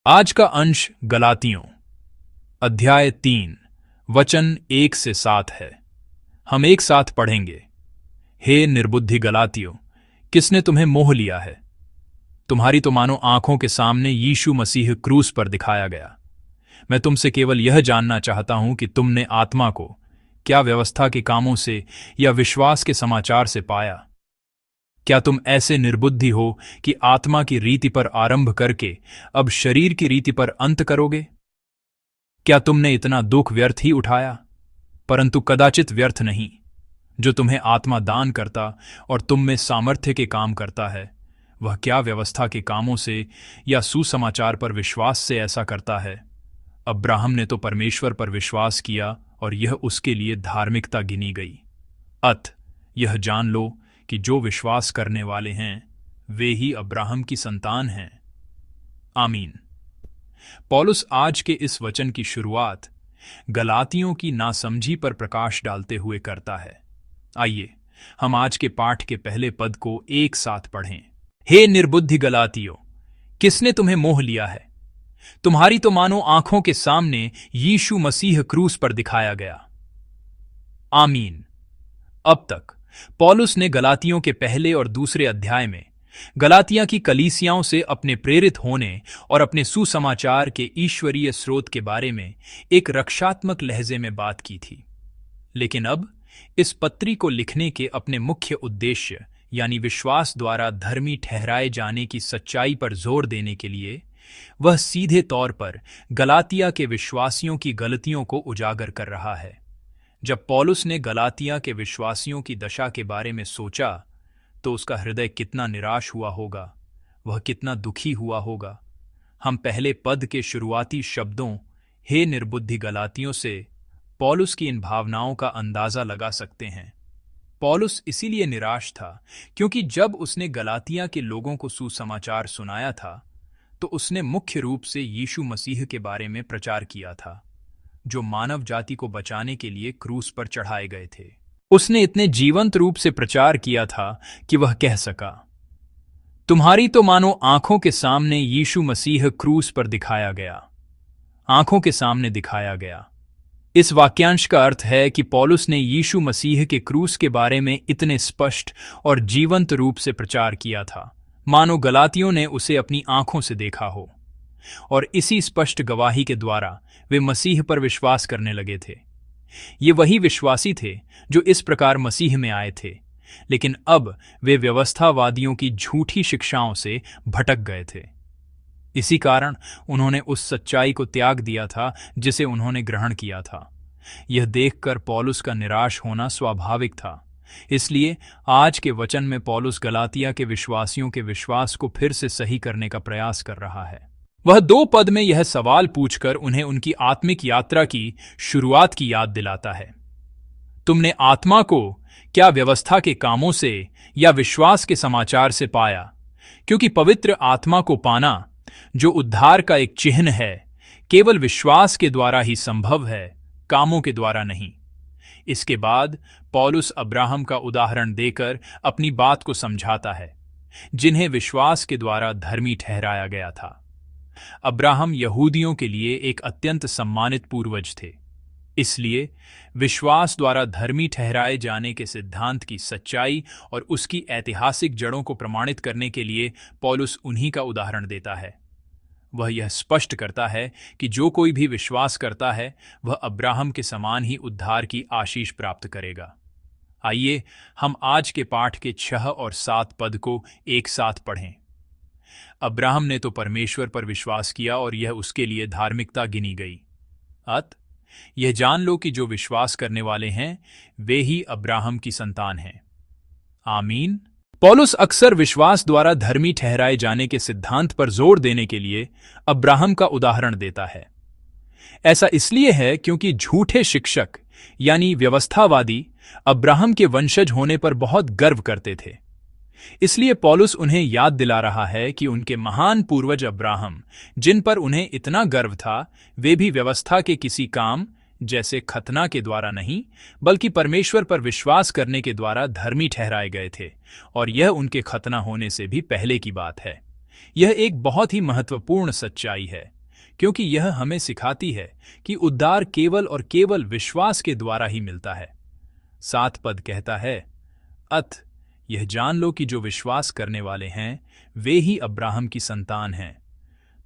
आज का अंश गलातियों अध्याय 3 वचन 1 से 7 है। हम एक साथ पढ़ेंगे। हे निर्बुद्धि गलातियों, किसने तुम्हें मोह लिया है? तुम्हारी तो मानो आंखों के सामने यीशु मसीह क्रूस पर दिखाया गया। मैं तुमसे केवल यह जानना चाहता हूं कि तुमने आत्मा को क्या व्यवस्था के कामों से या विश्वास के समाचार से पाया? क्या तुम ऐसे निर्बुद्धि हो कि आत्मा की रीति पर आरंभ करके अब शरीर की रीति पर अंत करोगे? क्या तुमने इतना दुख व्यर्थ ही उठाया? परंतु कदाचित व्यर्थ नहीं। जो तुम्हें आत्मा दान करता और तुम में सामर्थ्य के काम करता है, वह क्या व्यवस्था के कामों से या सुसमाचार पर विश्वास से ऐसा करता है? अब्राहम ने तो परमेश्वर पर विश्वास किया और यह उसके लिए धार्मिकता गिनी गई। अत यह जान लो कि जो विश्वास करने वाले हैं वे ही अब्राहम की संतान हैं। आमीन। पौलुस आज के इस वचन की शुरुआत गलातियों की नासमझी पर प्रकाश डालते हुए करता है। आइए हम आज के पाठ के पहले पद को एक साथ पढ़ें। हे निर्बुद्धि गलातियों, किसने तुम्हें मोह लिया है? तुम्हारी तो मानो आंखों के सामने यीशु मसीह क्रूस पर दिखाया गया। आमीन। अब तक पौलुस ने गलातियों के पहले और दूसरे अध्याय में गलातिया की कलीसियाओं से अपने प्रेरित होने और अपने सुसमाचार के ईश्वरीय स्रोत के बारे में एक रक्षात्मक लहजे में बात की थी। लेकिन अब इस पत्री को लिखने के अपने मुख्य उद्देश्य यानी विश्वास द्वारा धर्मी ठहराए जाने की सच्चाई पर जोर देने के लिए वह सीधे तौर पर गलातिया के विश्वासियों की गलतियों को उजागर कर रहा है। जब पौलुस ने गलातिया के विश्वासियों की दशा के बारे में सोचा तो उसका हृदय कितना निराश हुआ होगा, वह कितना दुखी हुआ होगा। हम पहले पद के शुरुआती शब्दों हे निर्बुद्धि गलातियों से पौलुस की इन भावनाओं का अंदाजा लगा सकते हैं। पौलुस इसीलिए निराश था क्योंकि जब उसने गलातिया के लोगों को सुसमाचार सुनाया था तो उसने मुख्य रूप से यीशु मसीह के बारे में प्रचार किया था, जो मानव जाति को बचाने के लिए क्रूस पर चढ़ाए गए थे। उसने इतने जीवंत रूप से प्रचार किया था कि वह कह सका, तुम्हारी तो मानो आंखों के सामने यीशु मसीह क्रूस पर दिखाया गया। आंखों के सामने दिखाया गया। इस वाक्यांश का अर्थ है कि पौलुस ने यीशु मसीह के क्रूस के बारे में इतने स्पष्ट और जीवंत रूप से प्रचार किया था मानो गलातियों ने उसे अपनी आंखों से देखा हो, और इसी स्पष्ट गवाही के द्वारा वे मसीह पर विश्वास करने लगे थे। ये वही विश्वासी थे जो इस प्रकार मसीह में आए थे, लेकिन अब वे व्यवस्थावादियों की झूठी शिक्षाओं से भटक गए थे। इसी कारण उन्होंने उस सच्चाई को त्याग दिया था जिसे उन्होंने ग्रहण किया था। यह देखकर पौलुस का निराश होना स्वाभाविक था। इसलिए आज के वचन में पौलुस गलातिया के विश्वासियों के विश्वास को फिर से सही करने का प्रयास कर रहा है। वह 2 पद में यह सवाल पूछकर उन्हें उनकी आत्मिक यात्रा की शुरुआत की याद दिलाता है। तुमने आत्मा को क्या व्यवस्था के कामों से या विश्वास के समाचार से पाया? क्योंकि पवित्र आत्मा को पाना, जो उद्धार का एक चिन्ह है, केवल विश्वास के द्वारा ही संभव है, कामों के द्वारा नहीं। इसके बाद पौलुस अब्राहम का उदाहरण देकर अपनी बात को समझाता है, जिन्हें विश्वास के द्वारा धर्मी ठहराया गया था। अब्राहम यहूदियों के लिए एक अत्यंत सम्मानित पूर्वज थे। इसलिए विश्वास द्वारा धर्मी ठहराए जाने के सिद्धांत की सच्चाई और उसकी ऐतिहासिक जड़ों को प्रमाणित करने के लिए पौलुस उन्हीं का उदाहरण देता है। वह यह स्पष्ट करता है कि जो कोई भी विश्वास करता है वह अब्राहम के समान ही उद्धार की आशीष प्राप्त करेगा। आइए हम आज के पाठ के 6 और 7 पद को एक साथ पढ़ें। अब्राहम ने तो परमेश्वर पर विश्वास किया और यह उसके लिए धार्मिकता गिनी गई। अत यह जान लो कि जो विश्वास करने वाले हैं वे ही अब्राहम की संतान हैं। आमीन। पौलुस अक्सर विश्वास द्वारा धर्मी ठहराए जाने के सिद्धांत पर जोर देने के लिए अब्राहम का उदाहरण देता है। ऐसा इसलिए है क्योंकि झूठे शिक्षक यानी व्यवस्थावादी अब्राहम के वंशज होने पर बहुत गर्व करते थे। इसलिए पौलुस उन्हें याद दिला रहा है कि उनके महान पूर्वज अब्राहम, जिन पर उन्हें इतना गर्व था, वे भी व्यवस्था के किसी काम जैसे खतना के द्वारा नहीं बल्कि परमेश्वर पर विश्वास करने के द्वारा धर्मी ठहराए गए थे, और यह उनके खतना होने से भी पहले की बात है। यह एक बहुत ही महत्वपूर्ण सच्चाई है, क्योंकि यह हमें सिखाती है कि उद्धार केवल और केवल विश्वास के द्वारा ही मिलता है। 7 पद कहता है, अत यह जान लो कि जो विश्वास करने वाले हैं वे ही अब्राहम की संतान हैं।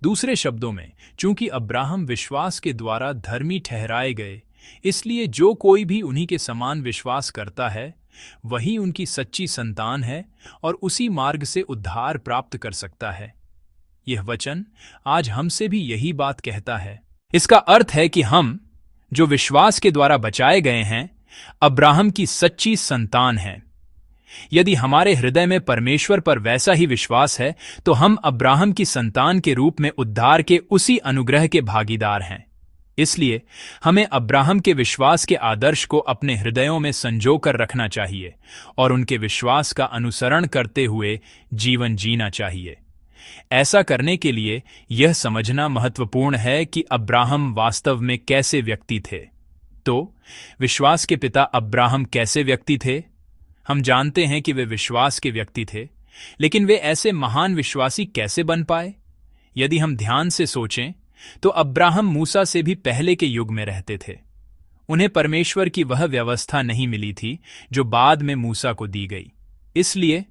दूसरे शब्दों में, चूंकि अब्राहम विश्वास के द्वारा धर्मी ठहराए गए, इसलिए जो कोई भी उन्हीं के समान विश्वास करता है वही उनकी सच्ची संतान है और उसी मार्ग से उद्धार प्राप्त कर सकता है। यह वचन आज हमसे भी यही बात कहता है। इसका अर्थ है कि हम जो विश्वास के द्वारा बचाए गए हैं अब्राहम की सच्ची संतान हैं। यदि हमारे हृदय में परमेश्वर पर वैसा ही विश्वास है तो हम अब्राहम की संतान के रूप में उद्धार के उसी अनुग्रह के भागीदार हैं। इसलिए हमें अब्राहम के विश्वास के आदर्श को अपने हृदयों में संजो कर रखना चाहिए और उनके विश्वास का अनुसरण करते हुए जीवन जीना चाहिए। ऐसा करने के लिए यह समझना महत्वपूर्ण है कि अब्राहम वास्तव में कैसे व्यक्ति थे। तो विश्वास के पिता अब्राहम कैसे व्यक्ति थे? हम जानते हैं कि वे विश्वास के व्यक्ति थे, लेकिन वे ऐसे महान विश्वासी कैसे बन पाए? यदि हम ध्यान से सोचें तो अब्राहम मूसा से भी पहले के युग में रहते थे। उन्हें परमेश्वर की वह व्यवस्था नहीं मिली थी जो बाद में मूसा को दी गई। इसलिए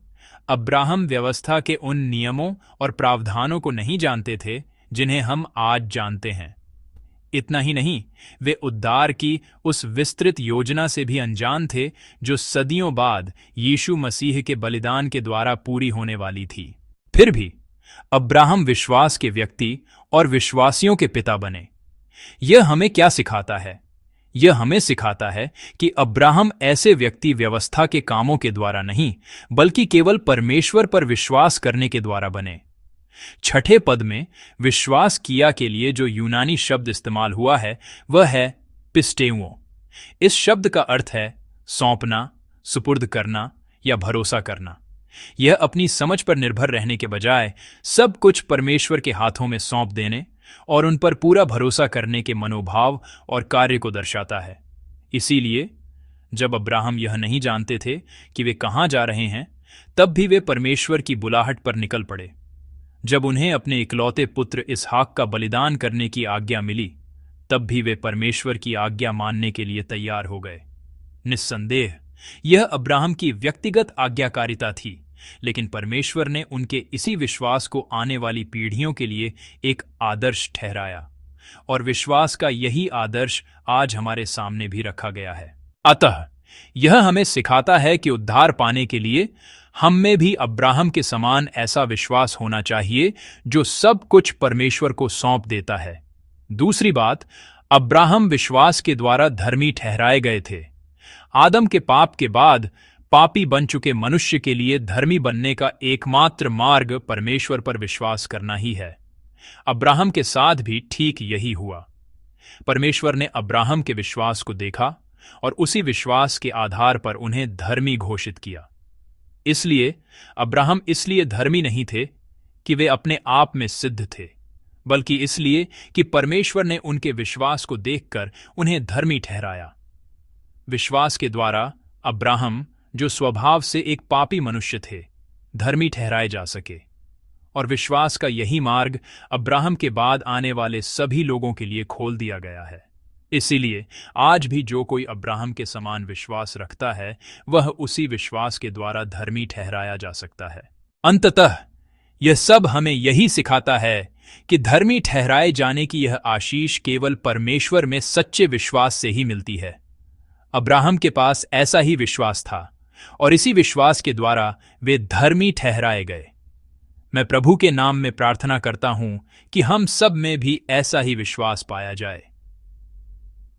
अब्राहम व्यवस्था के उन नियमों और प्रावधानों को नहीं जानते थे जिन्हें हम आज जानते हैं। इतना ही नहीं, वे उद्धार की उस विस्तृत योजना से भी अनजान थे जो सदियों बाद यीशु मसीह के बलिदान के द्वारा पूरी होने वाली थी। फिर भी अब्राहम विश्वास के व्यक्ति और विश्वासियों के पिता बने। यह हमें क्या सिखाता है? यह हमें सिखाता है कि अब्राहम ऐसे व्यक्ति व्यवस्था के कामों के द्वारा नहीं, बल्कि केवल परमेश्वर पर विश्वास करने के द्वारा बने। 6 पद में विश्वास किया के लिए जो यूनानी शब्द इस्तेमाल हुआ है वह है पिस्टेउओ। इस शब्द का अर्थ है सौंपना, सुपुर्द करना या भरोसा करना। यह अपनी समझ पर निर्भर रहने के बजाय सब कुछ परमेश्वर के हाथों में सौंप देने और उन पर पूरा भरोसा करने के मनोभाव और कार्य को दर्शाता है। इसीलिए जब अब्राहम यह नहीं जानते थे कि वे कहाँ जा रहे हैं, तब भी वे परमेश्वर की बुलाहट पर निकल पड़े। जब उन्हें अपने इकलौते पुत्र इसहाक का बलिदान करने की आज्ञा मिली, तब भी वे परमेश्वर की आज्ञा मानने के लिए तैयार हो गए। निस्संदेह यह अब्राहम की व्यक्तिगत आज्ञाकारिता थी, लेकिन परमेश्वर ने उनके इसी विश्वास को आने वाली पीढ़ियों के लिए एक आदर्श ठहराया, और विश्वास का यही आदर्श आज हमारे सामने भी रखा गया है। अतः यह हमें सिखाता है कि उद्धार पाने के लिए हम में भी अब्राहम के समान ऐसा विश्वास होना चाहिए जो सब कुछ परमेश्वर को सौंप देता है। दूसरी बात, अब्राहम विश्वास के द्वारा धर्मी ठहराए गए थे। आदम के पाप के बाद पापी बन चुके मनुष्य के लिए धर्मी बनने का एकमात्र मार्ग परमेश्वर पर विश्वास करना ही है। अब्राहम के साथ भी ठीक यही हुआ। परमेश्वर ने अब्राहम के विश्वास को देखा और उसी विश्वास के आधार पर उन्हें धर्मी घोषित किया। इसलिए अब्राहम इसलिए धर्मी नहीं थे कि वे अपने आप में सिद्ध थे, बल्कि इसलिए कि परमेश्वर ने उनके विश्वास को देखकर उन्हें धर्मी ठहराया। विश्वास के द्वारा अब्राहम, जो स्वभाव से एक पापी मनुष्य थे, धर्मी ठहराए जा सके, और विश्वास का यही मार्ग अब्राहम के बाद आने वाले सभी लोगों के लिए खोल दिया गया है। इसीलिए आज भी जो कोई अब्राहम के समान विश्वास रखता है वह उसी विश्वास के द्वारा धर्मी ठहराया जा सकता है। अंततः यह सब हमें यही सिखाता है कि धर्मी ठहराए जाने की यह आशीष केवल परमेश्वर में सच्चे विश्वास से ही मिलती है। अब्राहम के पास ऐसा ही विश्वास था और इसी विश्वास के द्वारा वे धर्मी ठहराए गए। मैं प्रभु के नाम में प्रार्थना करता हूं कि हम सब में भी ऐसा ही विश्वास पाया जाए।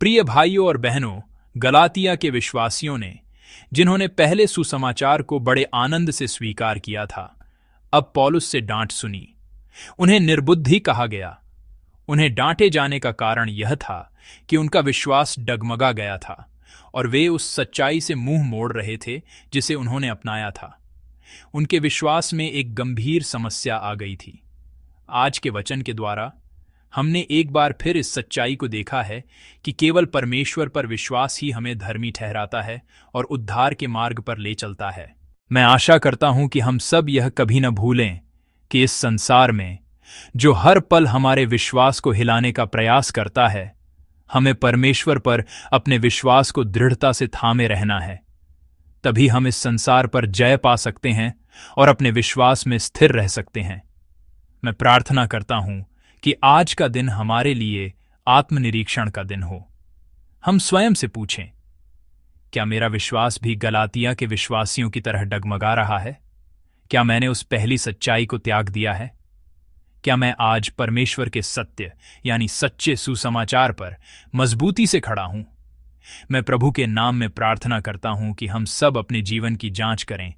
प्रिय भाइयों और बहनों, गलातिया के विश्वासियों ने, जिन्होंने पहले सुसमाचार को बड़े आनंद से स्वीकार किया था, अब पौलुस से डांट सुनी। उन्हें निर्बुद्धि कहा गया। उन्हें डांटे जाने का कारण यह था कि उनका विश्वास डगमगा गया था और वे उस सच्चाई से मुंह मोड़ रहे थे जिसे उन्होंने अपनाया था। उनके विश्वास में एक गंभीर समस्या आ गई थी। आज के वचन के द्वारा हमने एक बार फिर इस सच्चाई को देखा है कि केवल परमेश्वर पर विश्वास ही हमें धर्मी ठहराता है और उद्धार के मार्ग पर ले चलता है। मैं आशा करता हूं कि हम सब यह कभी न भूलें कि इस संसार में जो हर पल हमारे विश्वास को हिलाने का प्रयास करता है, हमें परमेश्वर पर अपने विश्वास को दृढ़ता से थामे रहना है। तभी हम इस संसार पर जय पा सकते हैं और अपने विश्वास में स्थिर रह सकते हैं। मैं प्रार्थना करता हूं कि आज का दिन हमारे लिए आत्मनिरीक्षण का दिन हो। हम स्वयं से पूछें, क्या मेरा विश्वास भी गलातिया के विश्वासियों की तरह डगमगा रहा है? क्या मैंने उस पहली सच्चाई को त्याग दिया है? क्या मैं आज परमेश्वर के सत्य यानी सच्चे सुसमाचार पर मजबूती से खड़ा हूं? मैं प्रभु के नाम में प्रार्थना करता हूं कि हम सब अपने जीवन की जांच करें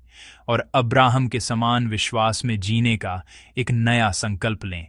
और अब्राहम के समान विश्वास में जीने का एक नया संकल्प लें।